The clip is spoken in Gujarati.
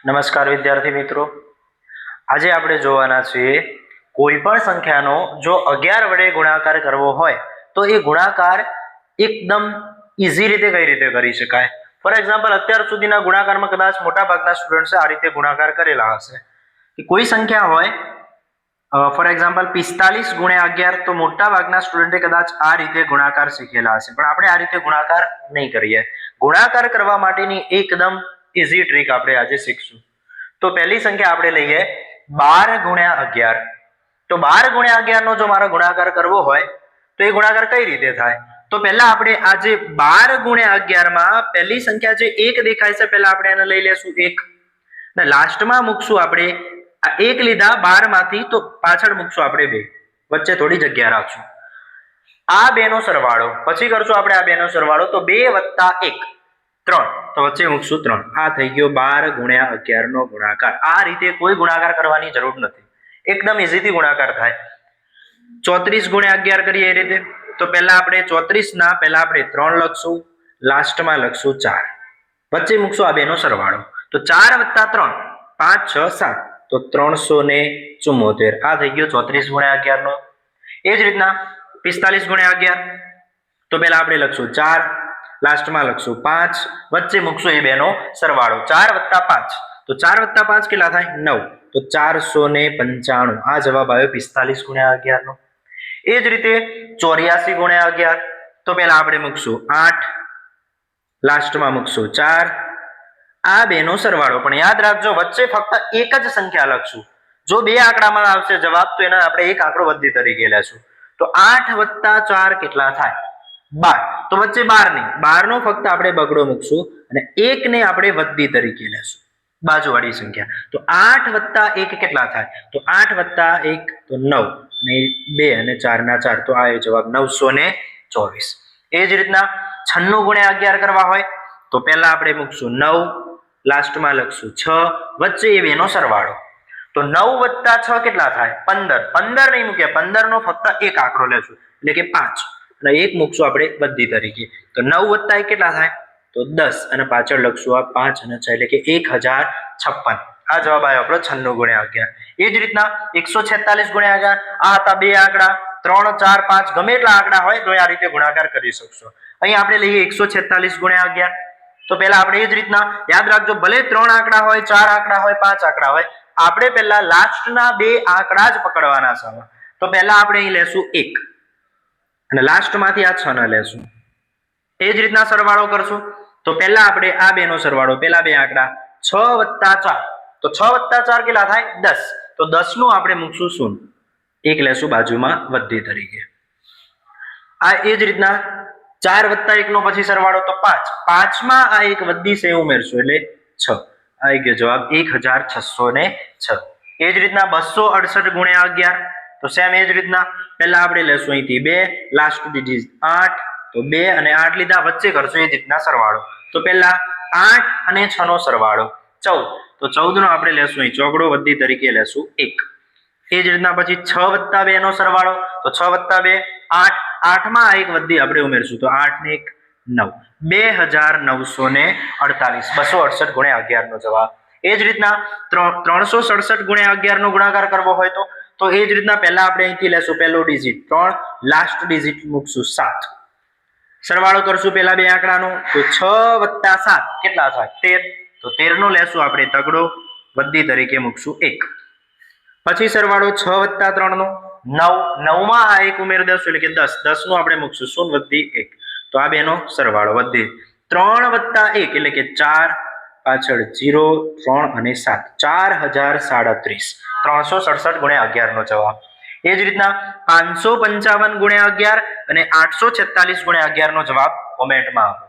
નમસ્કાર વિદ્યાર્થી મિત્રો, આજે આપણે જોવાના છીએ કોઈ પણ સંખ્યાનો જો 11 વડે ગુણાકાર કરવો હોય તો એ ગુણાકાર એકદમ ઈઝી રીતે કઈ રીતે કરી શકાય. ફોર એક્ઝામ્પલ, અત્યાર સુધીના ગુણાકારમાં કદાચ મોટા ભાગના સ્ટુડન્ટ્સે આ રીતે ગુણાકાર કરેલા હશે કે કોઈ સંખ્યા હોય ફોર એક્ઝામ્પલ 45 ગુણ્યા 11, તો મોટા ભાગના સ્ટુડન્ટે કદાચ આ રીતે ગુણાકાર શીખેલા હશે, પણ આપણે આ રીતે ગુણાકાર નહીં કરીએ. ગુણાકાર કરવા માટેની એકદમ ઈઝી ટ્રીક આપણે આજે શીખશું. તો પહેલી સંખ્યા આપણે લઈએ 12 ગુણ્યા 11. તો 12 ગુણ્યા 11 નો જો મારો ગુણાકાર કરવો હોય તો એ ગુણાકાર કઈ રીતે થાય? તો પહેલા આપણે આ જે 12 ગુણ્યા 11 માં પહેલી સંખ્યા જે 1 દેખાય છે, પહેલા આપણે એને લઈ લેશું 1 ને લાસ્ટમાં મૂકશું આપણે આ 1 લીધા 12 માંથી, તો પાછળ મૂકશું આપણે 2, વચ્ચે થોડી જગ્યા રાખશું. આ બે નો સરવાળો પછી કરશું આપણે, આ બે નો સરવાળો તો 2 + 1 3, તો વચ્ચે મૂકશું 3. આ થઈ ગયો 12 ગુણ્યા 11 નો ગુણાકાર. આ રીતે કોઈ ગુણાકાર કરવાની જરૂર નથી, એકદમ ઈઝીથી ગુણાકાર થાય. 34 ગુણ્યા 11 કરીએ એ રીતે, તો પહેલા આપણે 34 ના પહેલા આપણે 3 લખશું, લાસ્ટમાં લખશું 4, વચ્ચે મૂકશું આ બે નો સરવાળો, તો 4 + 3 5 6 7, તો 374. આ થઈ ગયો 34 ગુણ્યા 11 નો. એ જ રીતના 45 ગુણ્યા 11, તો પહેલા આપણે લખશું 4, લાસ્ટમાં લખશું 5, વચ્ચે મૂકશું એ બેનો સરવાળો, 4 + 5, તો 4 + 5 કેટલા થાય? 9, તો 495. આ જવાબ આવ્યો 45 ગુણ્યા 11 નો. એ જ રીતે 84 ગુણ્યા 11, તો પહેલા આપણે મૂકશું 8, લાસ્ટમાં મૂકશું 4, આ બે નો સરવાળો. પણ યાદ રાખજો, વચ્ચે ફક્ત એક જ સંખ્યા લખશું. જો બે આંકડામાં આવશે જવાબ, તો એને આપણે એક આંકડો વધી તરીકે લેશું. તો 8 + 4 કેટલા થાય? 12. તો વચ્ચે 12 નહીં, 12 નો ફક્ત આપણે બગડો મૂકશું અને 1 ને આપણે વધી તરીકે લેશું, બાજુવાળી સંખ્યા. તો 8 + 1 કેટલા થાય? તો 8 + 1 તો 9, અને 2 અને 4 ના 4, તો આ જવાબ 924. એ જ રીતના 96 ગુણ્યા 11 કરવા હોય તો પહેલા આપણે મૂકશું 9, લાસ્ટમાં લખશું 6, વચ્ચે એ બેનો સરવાળો, તો 9 + 6 કેટલા થાય? 15. 15 નહીં મૂકે, 15 નો ફક્ત એક આંકડો લેશું, એટલે કે 5, અને 1 મૂકશું આપણે બધી તરીકે, તો 9 + 1 કેટલા થાય? તો 10, અને પાછળ લખશું આ 5 અને 6, એટલે કે 1056. આ જવાબ આવ્યો આપણો 96 ગુણ્યા 11. એ જ રીતના 146 ગુણ્યા 11, આ હતા બે આંકડા, 3 4 5 ગમે એટલા આંકડા હોય તો આ રીતે ગુણાકાર કરી શકશો. અહીં આપણે લઈએ 146 ગુણ્યા 11, તો પહેલા આપણે એ જ રીતના યાદ રાખજો, ભલે 3 આંકડા હોય, 4 આંકડા હોય, 5 આંકડા હોય, આપણે પહેલા લાસ્ટના બે આંકડા જ પકડવાના છે. તો પહેલા આપણે અહીં લેશું 1 અને લાસ્ટમાંથી આ 6 ના લેશું. એ જ રીતના સરવાળો કરશું, તો પહેલા આપણે આ બે નો સરવાળો, પહેલા બે આંકડા 6 + 4, તો 6 + 4 કેટલા થાય? 10, તો 10 નું આપણે મૂકશું 0, 1 લેશું બાજુમાં વધી તરીકે. આ એ જ રીતના 4 + 1 નો પછી સરવાળો, તો 5, 5 માં આ એક વધી છે ઉમેરશું એટલે 6. આવી ગયો જવાબ 1606. એ જ રીતના 268 ગુણ્યા 11, તો સેમ એ જ રીતના પહેલા આપણે લેશું અહીંથી 2, લાસ્ટ ડિજિટ 8, તો 2 અને 8 લીધા, વચ્ચે કરશું એ જ રીતના સરવાળો, તો પહેલા 8 અને 6 નો સરવાળો 14, તો 14 નો આપણે લેશું અહીં ચોકડો, વધી તરીકે લેશું 1. એ જ રીતના પછી 6 + 2 નો સરવાળો, તો 6 + 2 8, 8 માં એક વધી આપણે ઉમેરશું, તો 8 ને 1 9, 2948. 268 ગુણ્યા 11 નો જવાબ. એ જ રીતના 367 ગુણ્યા 11 નો ગુણાકાર કરવો હોય તો એ જ રીતના પહેલા આપણે અહીંથી લેશું પહેલો ડિજિટ 3, લાસ્ટ ડિજિટ મૂકશું 7, સરવાળો કરશું પહેલા બે આંકડાનો, તો 6 + 7 કેટલા થાય? 13, તો 13 નો લેશું આપણે તગડો, વધી તરીકે મૂકશું 1. પછી સરવાળો 6 + 3 નો 9, 9 માં આ એક ઉમેર દેશું એટલે કે 10, 10 નું આપણે મૂકશું 0, વધી 1, તો આ બેનો સરવાળો વધી 3 + 1 એટલે કે 4, પાછળ 0, 3 અને 7, 4037. 367 ગુણ્યા 11 નો જવાબ. એ જ રીતના 555 ગુણ્યા 11 અને 846 ગુણ્યા 11 નો જવાબ કોમેન્ટમાં આપો.